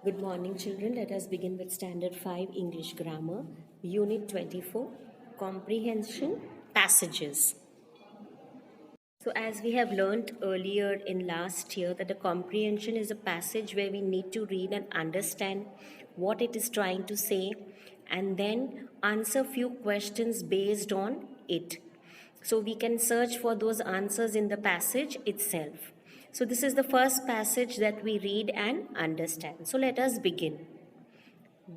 Good morning, children. Let us begin with Standard 5 English Grammar, Unit 24, Comprehension Passages. So, as we have learned earlier in last year, that a comprehension is a passage where we need to read and understand what it is trying to say and then answer few questions based on it. So, we can search for those answers in the passage itself. So, this is the first passage that we read and understand. So, let us begin.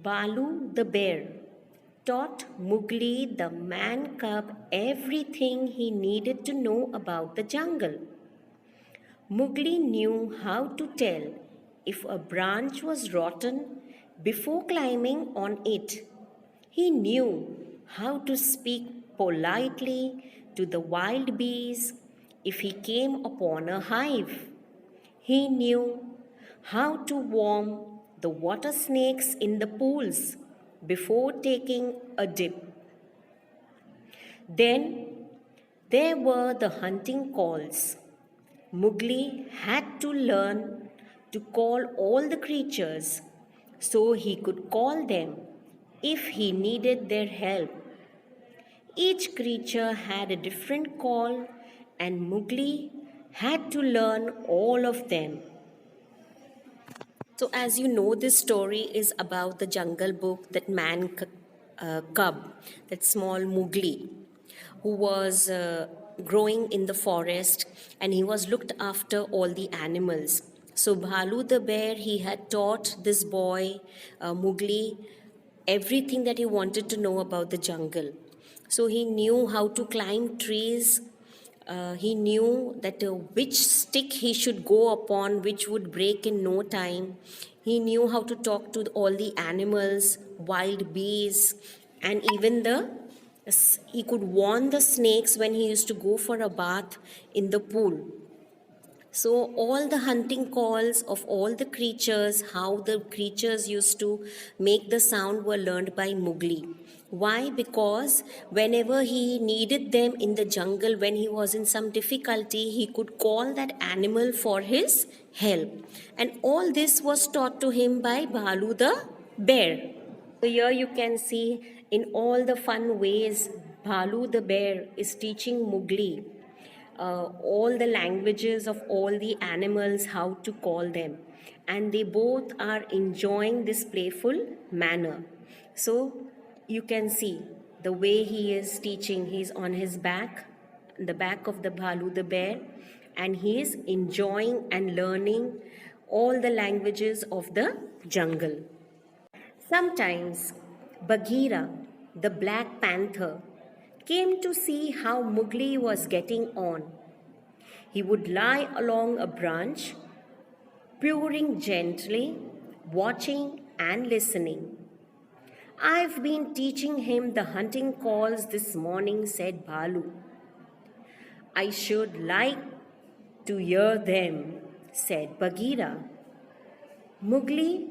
Balu the bear taught Mowgli the man cub everything he needed to know about the jungle. Mowgli knew how to tell if a branch was rotten before climbing on it. He knew how to speak politely to the wild bees if he came upon a hive. He knew how to warm the water snakes in the pools before taking a dip. Then there were the hunting calls. Mowgli had to learn to call all the creatures so he could call them if he needed their help. Each creature had a different call, and Mowgli had to learn all of them. So, as you know, this story is about the jungle book, that cub, that small Mowgli, who was growing in the forest, and he was looked after all the animals. So, Bhalu the bear, he had taught this boy, Mowgli, everything that he wanted to know about the jungle. So, he knew how to climb trees. He knew that which stick he should go upon, which would break in no time. He knew how to talk to all the animals, wild bees, and even he could warn the snakes when he used to go for a bath in the pool. So, all the hunting calls of all the creatures, how the creatures used to make the sound, were learned by Mowgli. Why? Because whenever he needed them in the jungle, when he was in some difficulty, he could call that animal for his help. And all this was taught to him by Bhalu the bear. So, here you can see in all the fun ways, Bhalu the bear is teaching Mowgli all the languages of all the animals, how to call them. And they both are enjoying this playful manner. So you can see the way he is teaching, he's on his back, the back of the Bhalu the bear, and he is enjoying and learning all the languages of the jungle. Sometimes Bagheera, the black panther, came to see how Mowgli was getting on. He would lie along a branch, purring gently, watching and listening. I've been teaching him the hunting calls this morning, said Bhalu. I should like to hear them, said Bagheera. Mowgli,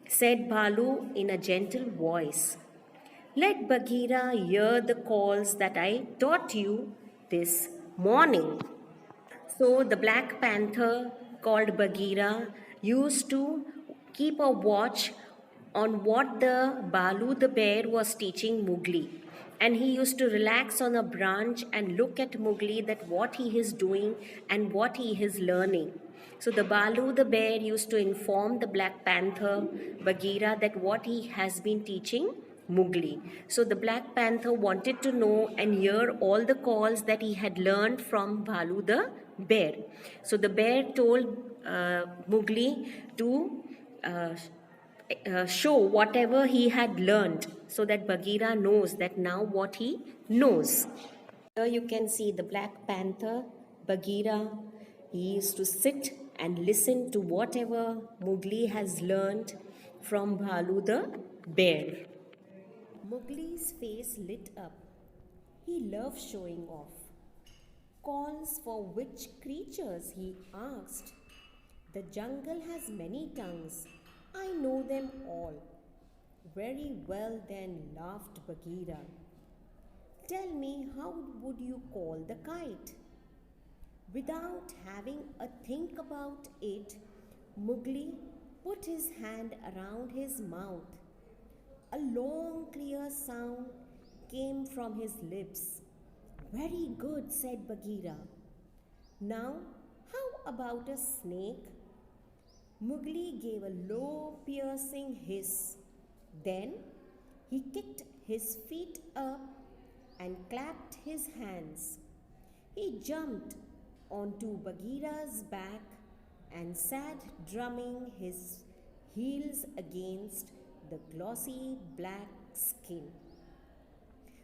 said Bhalu in a gentle voice. Let Bagheera hear the calls that I taught you this morning. So the Black Panther, called Bagheera, used to keep a watch on what the Balu the bear was teaching Mowgli. And he used to relax on a branch and look at Mowgli, that what he is doing and what he is learning. So the Balu the bear used to inform the Black Panther, Bagheera, that what he has been teaching Mowgli. So the Black Panther wanted to know and hear all the calls that he had learned from Balu the bear. So the bear told Mowgli to show whatever he had learned, so that Bagheera knows that now what he knows. Here you can see the Black Panther, Bagheera. He used to sit and listen to whatever Mowgli has learned from Bhalu the bear. Mowgli's face lit up. He loved showing off. Calls for which creatures? He asked. The jungle has many tongues. I know them all. Very well then, laughed Bagheera. Tell me, how would you call the kite? Without having a think about it, Mowgli put his hand around his mouth. A long, clear sound came from his lips. Very good, said Bagheera. Now, how about a snake? Mowgli gave a low, piercing hiss. Then he kicked his feet up and clapped his hands. He jumped onto Bagheera's back and sat drumming his heels against the glossy black skin.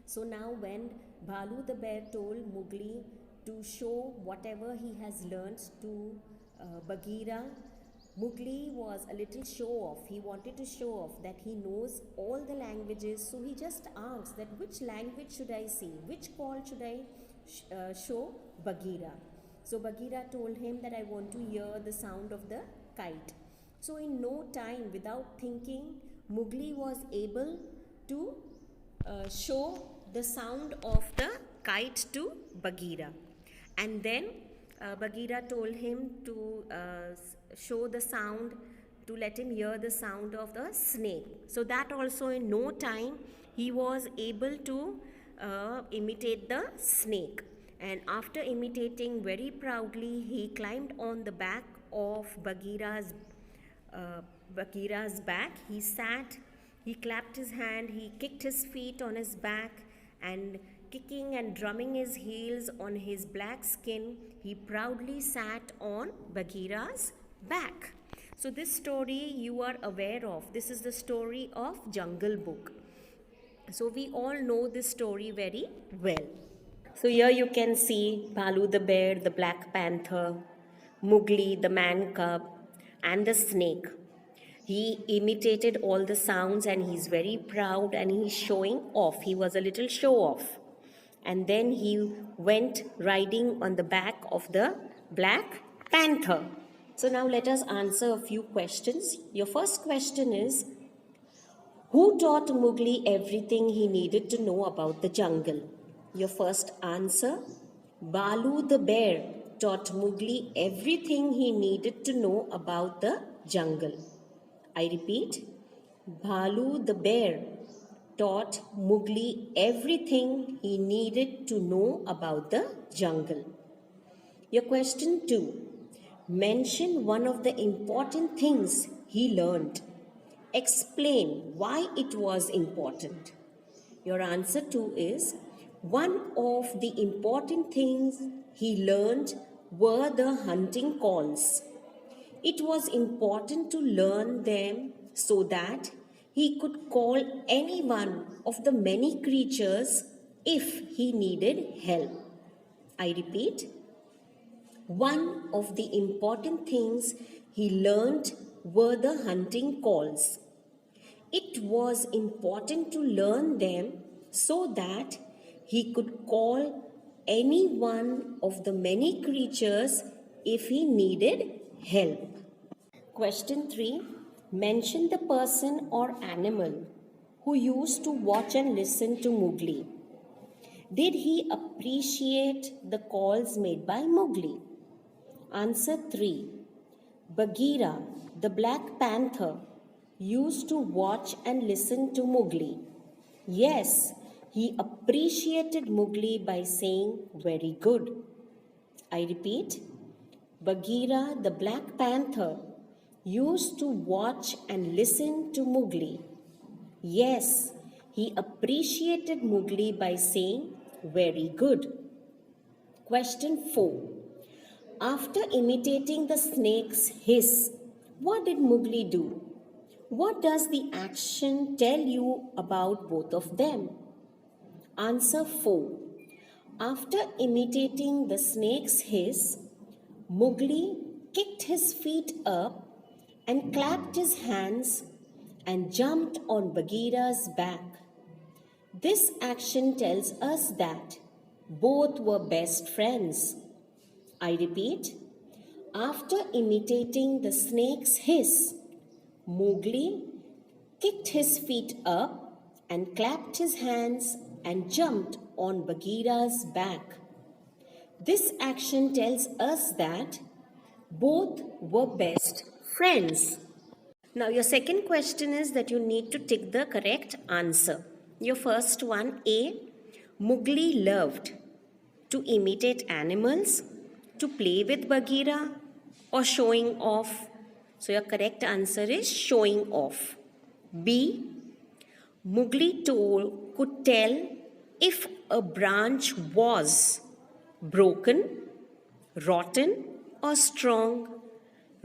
So now, when Bhalu the bear told Mowgli to show whatever he has learnt to Bagheera, Mowgli was a little show off. He wanted to show off that he knows all the languages. So he just asked that which language should I say? Which call should I show Bagheera? So Bagheera told him that I want to hear the sound of the kite. So in no time, without thinking, Mowgli was able to show the sound of the kite to Bagheera. And then Bagheera told him to show the sound, to let him hear the sound of the snake. So that also in no time he was able to imitate the snake. And after imitating very proudly, he climbed on the back of Bagheera's back. He sat, he clapped his hand, he kicked his feet on his back, and kicking and drumming his heels on his black skin, he proudly sat on Bagheera's back. So this story you are aware of. This is the story of Jungle Book. So we all know this story very well. So here you can see Bhalu the bear, the black panther, Mowgli the man cub, and the snake. He imitated all the sounds and he's very proud and he's showing off. He was a little show off. And then he went riding on the back of the black panther. So now let us answer a few questions. Your first question is, who taught Mowgli everything he needed to know about the jungle? Your first answer, Bhalu the bear taught Mowgli everything he needed to know about the jungle. I repeat, Bhalu the bear taught Mowgli everything he needed to know about the jungle. Your question 2. Mention one of the important things he learned. Explain why it was important. Your answer 2 is, one of the important things he learned were the hunting calls. It was important to learn them so that he could call any one of the many creatures if he needed help. I repeat, one of the important things he learned were the hunting calls. It was important to learn them so that he could call any one of the many creatures if he needed help. Question 3. Mention the person or animal who used to watch and listen to Mowgli. Did he appreciate the calls made by Mowgli? Answer 3. Bagheera, the black panther, used to watch and listen to Mowgli. Yes, he appreciated Mowgli by saying, very good. I repeat, Bagheera, the black panther, used to watch and listen to Mowgli. Yes, he appreciated Mowgli by saying, very good. Question 4. After imitating the snake's hiss, what did Mowgli do? What does the action tell you about both of them? Answer 4. After imitating the snake's hiss, Mowgli kicked his feet up and clapped his hands and jumped on Bagheera's back. This action tells us that both were best friends. I repeat, after imitating the snake's hiss, Mowgli kicked his feet up and clapped his hands and jumped on Bagheera's back. This action tells us that both were best friends. Now, your second question is that you need to tick the correct answer. Your first one, A. Mowgli loved to imitate animals, to play with Bagheera, or showing off. So, your correct answer is showing off. B. Mowgli could tell if a branch was broken, rotten, or strong.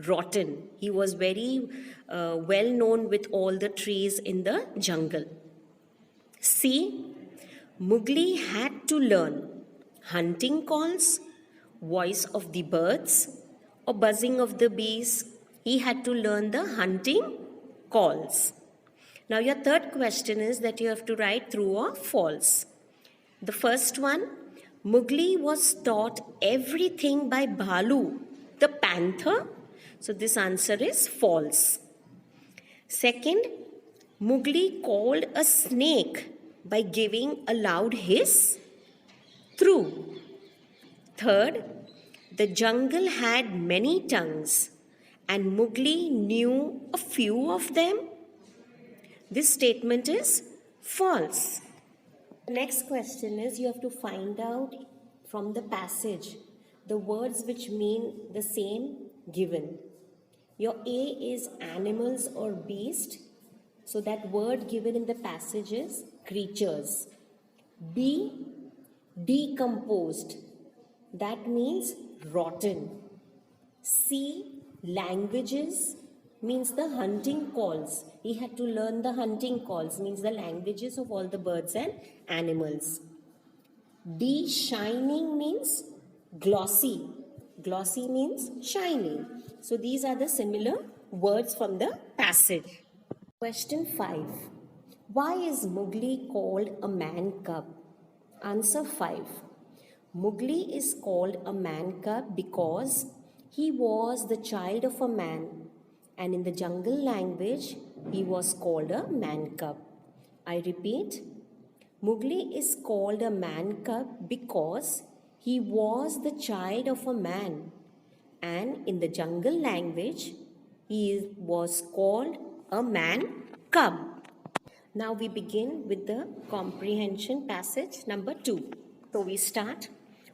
Rotten. He was very well known with all the trees in the jungle. C. Mowgli had to learn hunting calls, voice of the birds, or buzzing of the bees. He had to learn the hunting calls. Now, your third question is that you have to write true or false. The first one, Mowgli was taught everything by Bhalu, the panther. So, this answer is false. Second, Mowgli called a snake by giving a loud hiss. True. Third, the jungle had many tongues and Mowgli knew a few of them. This statement is false. The next question is you have to find out from the passage the words which mean the same given. Your A is animals or beast. So that word given in the passage is creatures. B, decomposed. That means rotten. C, languages means the hunting calls. He had to learn the hunting calls, means the languages of all the birds and animals. D, shining means glossy. Glossy means shining. So these are the similar words from the passage. Question 5. Why is Mowgli called a man cub? Answer 5. Mowgli is called a man cub because he was the child of a man, and in the jungle language, he was called a man cub. I repeat, Mowgli is called a man cub because he was the child of a man, and in the jungle language, he was called a man cub. Now we begin with the comprehension passage number 2. So we start.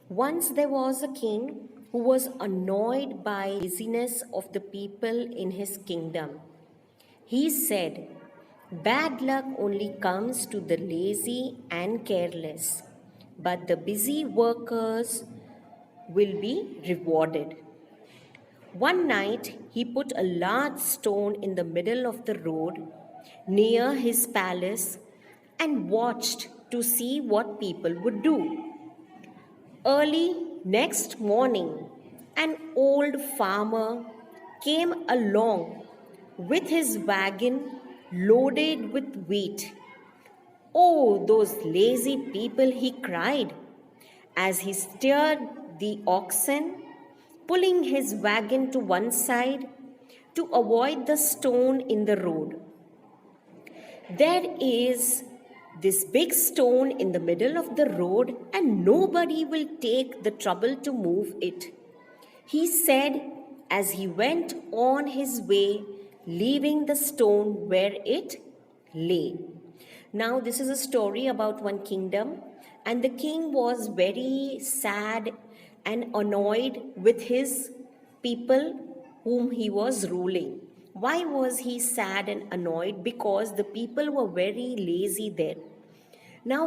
Once there was a king who was annoyed by laziness of the people in his kingdom. He said, "Bad luck only comes to the lazy and careless, but the busy workers will be rewarded." One night, he put a large stone in the middle of the road near his palace and watched to see what people would do. Early next morning, an old farmer came along with his wagon loaded with wheat. "Oh, those lazy people," he cried as he steered the oxen, pulling his wagon to one side to avoid the stone in the road. "There is this big stone in the middle of the road, and nobody will take the trouble to move it," he said as he went on his way, leaving the stone where it lay. Now, this is a story about one kingdom, and the king was very sad and annoyed with his people whom he was ruling. Why was he sad and annoyed? Because the people were very lazy there. Now,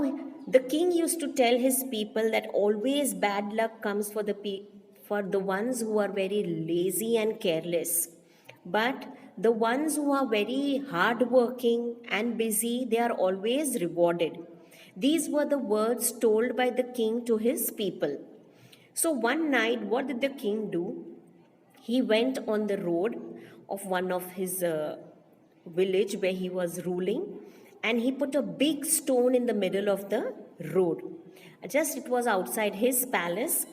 the king used to tell his people that always bad luck comes for the ones who are very lazy and careless. But the ones who are very hardworking and busy, they are always rewarded. These were the words told by the king to his people. So one night, what did the king do? He went on the road of one of his village where he was ruling, and he put a big stone in the middle of the road. Just it was outside his palace,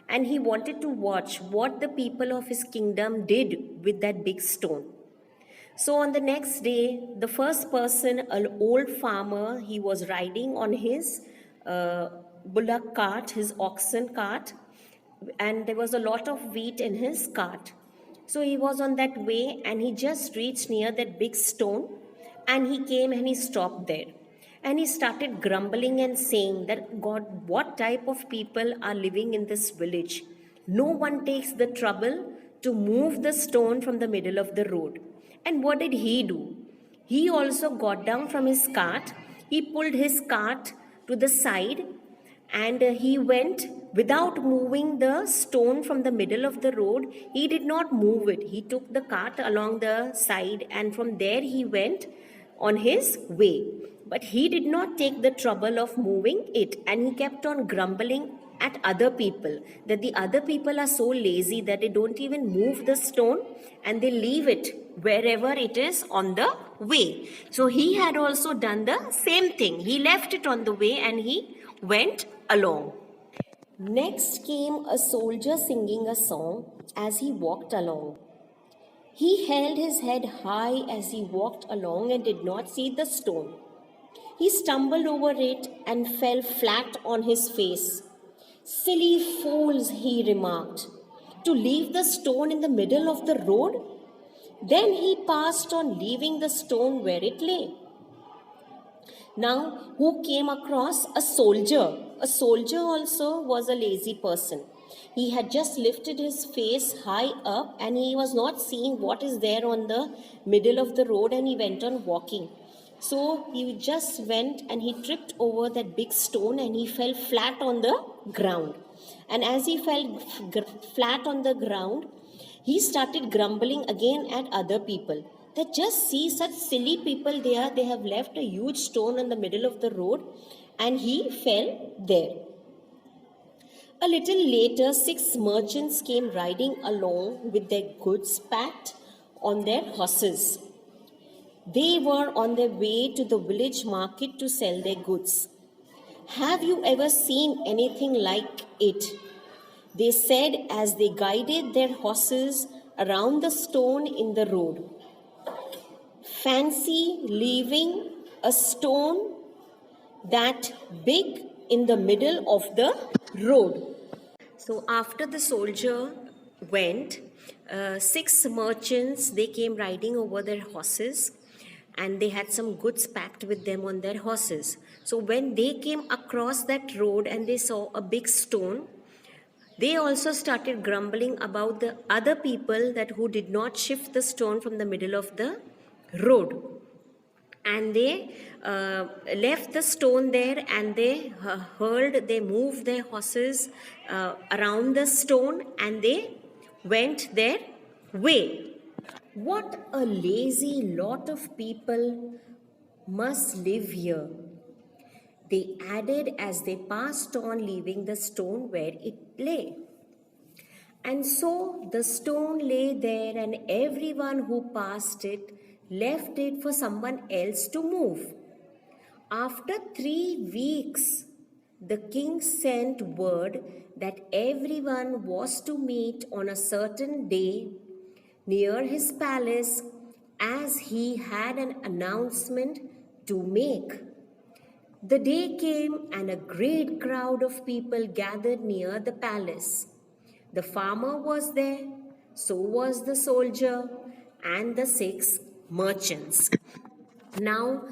and he wanted to watch what the people of his kingdom did with that big stone. So on the next day, the first person, an old farmer, he was riding on his bullock cart, his oxen cart, and there was a lot of wheat in his cart. So he was on that way and he just reached near that big stone, and he came and he stopped there. And he started grumbling and saying that, God, what type of people are living in this village? No one takes the trouble to move the stone from the middle of the road. And what did he do? He also got down from his cart. He pulled his cart to the side, and he went without moving the stone from the middle of the road. He did not move it. He took the cart along the side, and from there he went on his way. But he did not take the trouble of moving it, and he kept on grumbling at other people, that the other people are so lazy that they don't even move the stone and they leave it wherever it is on the way. So he had also done the same thing. He left it on the way and he went along. Next came a soldier singing a song as he walked along. He held his head high as he walked along and did not see the stone. He stumbled over it and fell flat on his face. Silly fools, he remarked, to leave the stone in the middle of the road. Then he passed on, leaving the stone where it lay. Now, who came across? A soldier. A soldier also was a lazy person. He had just lifted his face high up and he was not seeing what is there on the middle of the road, and he went on walking. So he just went and he tripped over that big stone and he fell flat on the ground. And as he fell flat on the ground, he started grumbling again at other people. That just see such silly people there, they have left a huge stone in the middle of the road, and he fell there. A little later, 6 merchants came riding along with their goods packed on their horses. They were on their way to the village market to sell their goods. Have you ever seen anything like it? They said as they guided their horses around the stone in the road. Fancy leaving a stone that big in the middle of the road. So after the soldier went, 6 merchants, they came riding over their horses, and they had some goods packed with them on their horses. So when they came across that road and they saw a big stone, they also started grumbling about the other people that who did not shift the stone from the middle of the road. And they left the stone there, and they they moved their horses around the stone, and they went their way. What a lazy lot of people must live here, they added as they passed on, leaving the stone where it lay. And so the stone lay there, and everyone who passed it left it for someone else to move. After 3 weeks, the king sent word that everyone was to meet on a certain day near his palace, as he had an announcement to make. The day came, and a great crowd of people gathered near the palace. The farmer was there, so was the soldier, and the 6 merchants. Now,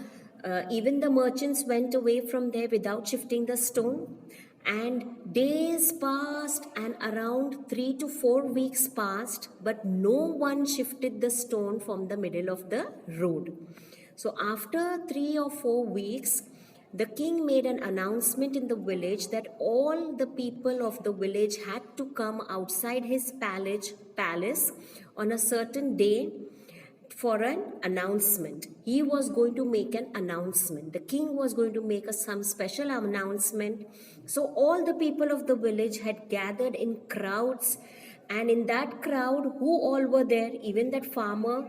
even the merchants went away from there without shifting the stone. And days passed, and around 3 to 4 weeks passed, but no one shifted the stone from the middle of the road. So after 3 or 4 weeks, the king made an announcement in the village that all the people of the village had to come outside his palace on a certain day for an announcement. He was going to make an announcement. The king was going to make some special announcement. So all the people of the village had gathered in crowds, and in that crowd, who all were there? Even that farmer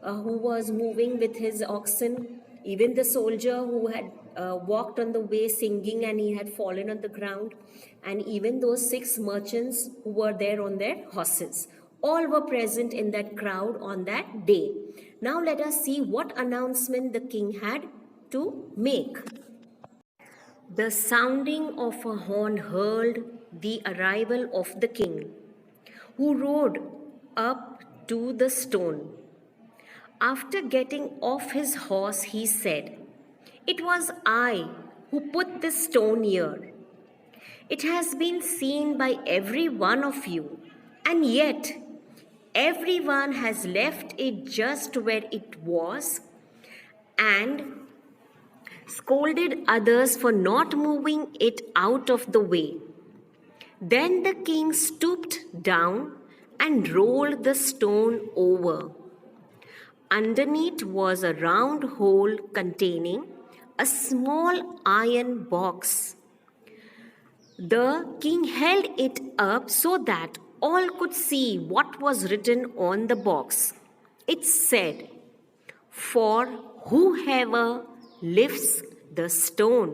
who was moving with his oxen, even the soldier who had walked on the way singing and he had fallen on the ground, and even those 6 merchants who were there on their horses. All were present in that crowd on that day. Now let us see what announcement the king had to make. The sounding of a horn heralded the arrival of the king, who rode up to the stone. After getting off his horse, he said, "It was I who put this stone here. It has been seen by every one of you, and yet everyone has left it just where it was and scolded others for not moving it out of the way." Then the king stooped down and rolled the stone over. Underneath was a round hole containing a small iron box. The king held it up so that all could see what was written on the box. It said, "For whoever lifts the stone."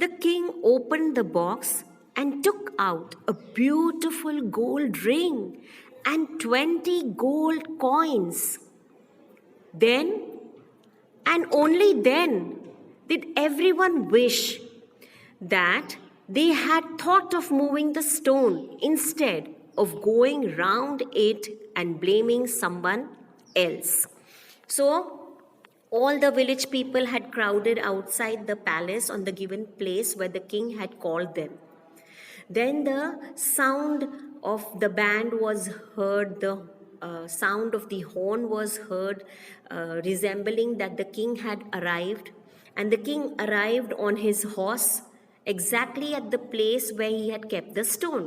The king opened the box and took out a beautiful gold ring and 20 gold coins. Then, and only then, did everyone wish that they had thought of moving the stone instead of going round it and blaming someone else. So, all the village people had crowded outside the palace on the given place where the king had called them. Then the sound of the band was heard, the sound of the horn was heard, resembling that the king had arrived. And the king arrived on his horse exactly at the place where he had kept the stone.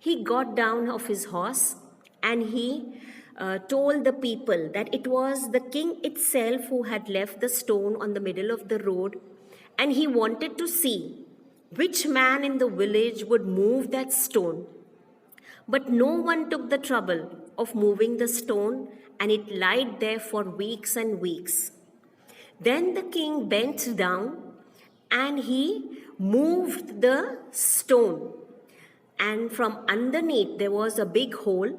He got down off his horse and he told the people that it was the king itself who had left the stone on the middle of the road, and he wanted to see which man in the village would move that stone. But no one took the trouble of moving the stone, and it lied there for weeks and weeks. Then the king bent down and he moved the stone. And from underneath there was a big hole,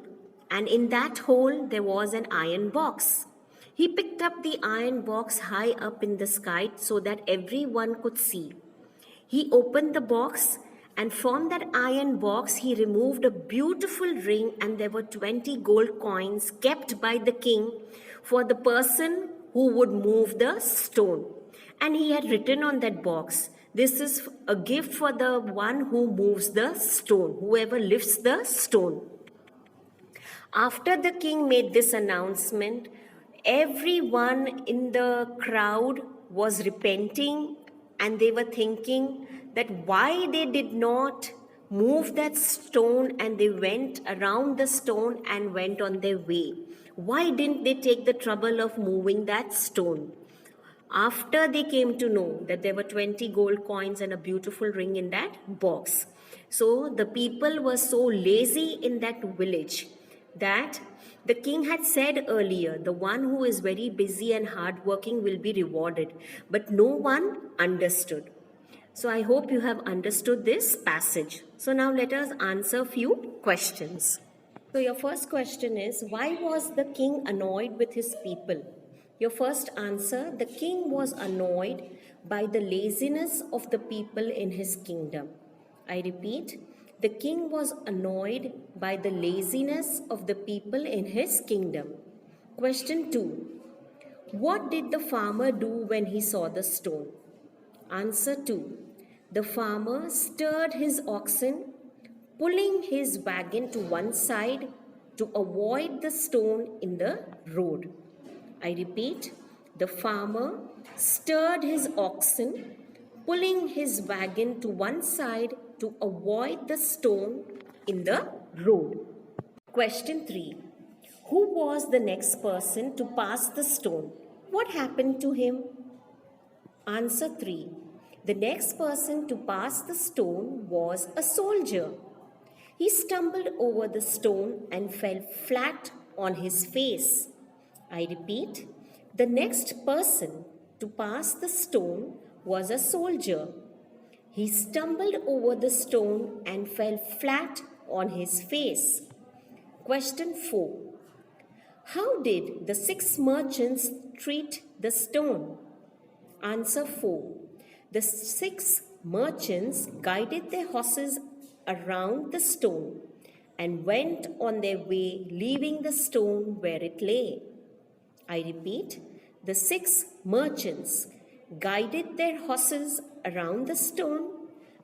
and in that hole there was an iron box. He picked up the iron box high up in the sky so that everyone could see. He opened the box, and from that iron box he removed a beautiful ring, and there were 20 gold coins kept by the king for the person who would move the stone. And he had written on that box, "This is a gift for the one who moves the stone, whoever lifts the stone." After the king made this announcement, everyone in the crowd was repenting, and they were thinking that why they did not move that stone, and they went around the stone and went on their way. Why didn't they take the trouble of moving that stone? After they came to know that there were 20 gold coins and a beautiful ring in that box. So the people were so lazy in that village that the king had said earlier, the one who is very busy and hardworking will be rewarded. But no one understood. So I hope you have understood this passage. So now let us answer a few questions. So your first question is, why was the king annoyed with his people? Your first answer, the king was annoyed by the laziness of the people in his kingdom. I repeat, the king was annoyed by the laziness of the people in his kingdom. Question 2. What did the farmer do when he saw the stone? Answer 2. The farmer stirred his oxen, pulling his wagon to one side to avoid the stone in the road. I repeat, the farmer stirred his oxen, pulling his wagon to one side to avoid the stone in the road. Question 3. Who was the next person to pass the stone? What happened to him? Answer 3. The next person to pass the stone was a soldier. He stumbled over the stone and fell flat on his face. I repeat, the next person to pass the stone was a soldier. He stumbled over the stone and fell flat on his face. Question 4. How did the 6 merchants treat the stone? Answer 4. The 6 merchants guided their horses around the stone and went on their way, leaving the stone where it lay. I repeat, the 6 merchants guided their horses around the stone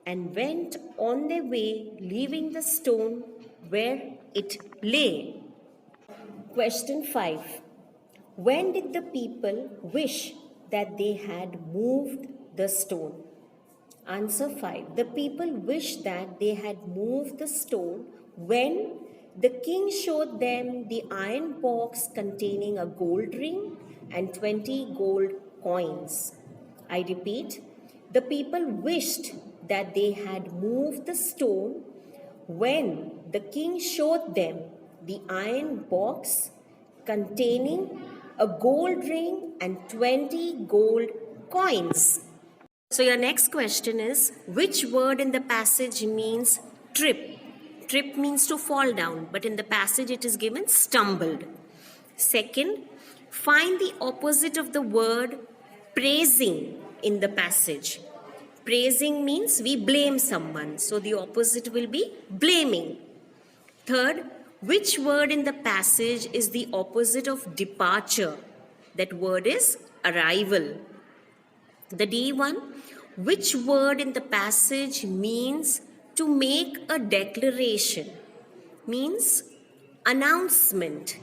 and went on their way, leaving the stone where it lay. Question 5. When did the people wish that they had moved the stone? Answer 5. The people wished that they had moved the stone when the king showed them the iron box containing a gold ring and 20 gold coins. I repeat, the people wished that they had moved the stone when the king showed them the iron box containing a gold ring and 20 gold coins. So your next question is, which word in the passage means trip? Trip means to fall down, but in the passage it is given stumbled. Second, find the opposite of the word praising in the passage. Praising means we blame someone, so the opposite will be blaming. Third, which word in the passage is the opposite of departure? That word is arrival. The D1, which word in the passage means to make a declaration? Means announcement.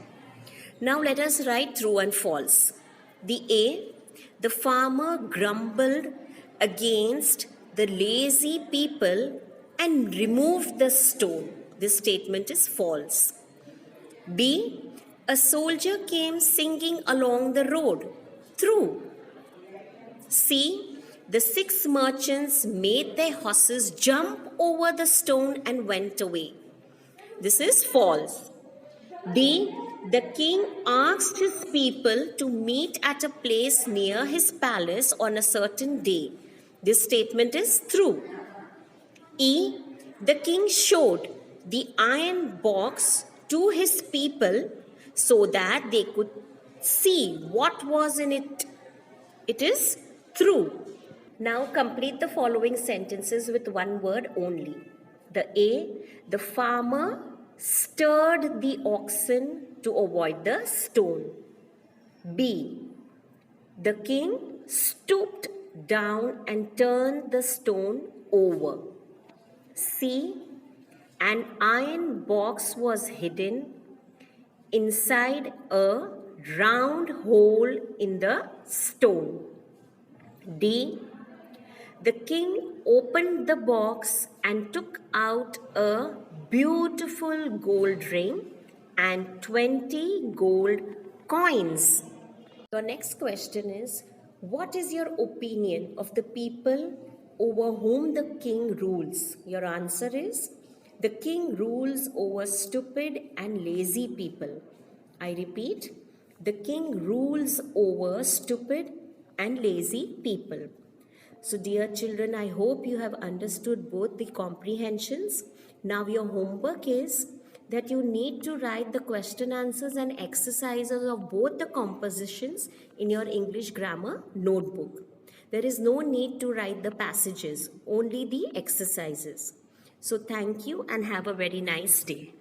Now let us write true and false. The A, the farmer grumbled against the lazy people and removed the stone. This statement is false. B, a soldier came singing along the road. True. C, the 6 merchants made their horses jump over the stone and went away. This is false. D, the king asked his people to meet at a place near his palace on a certain day. This statement is true. E, the king showed the iron box to his people so that they could see what was in it. It is true. Now complete the following sentences with one word only. The A, the farmer stirred the oxen to avoid the stone. B, the king stooped down and turned the stone over. C, an iron box was hidden inside a round hole in the stone. D, the king opened the box and took out a beautiful gold ring and 20 gold coins. Your next question is, what is your opinion of the people over whom the king rules? Your answer is, the king rules over stupid and lazy people. I repeat, the king rules over stupid and lazy people. So dear children, I hope you have understood both the comprehensions. Now your homework is that you need to write the question answers and exercises of both the compositions in your English grammar notebook. There is no need to write the passages, only the exercises. So thank you and have a very nice day.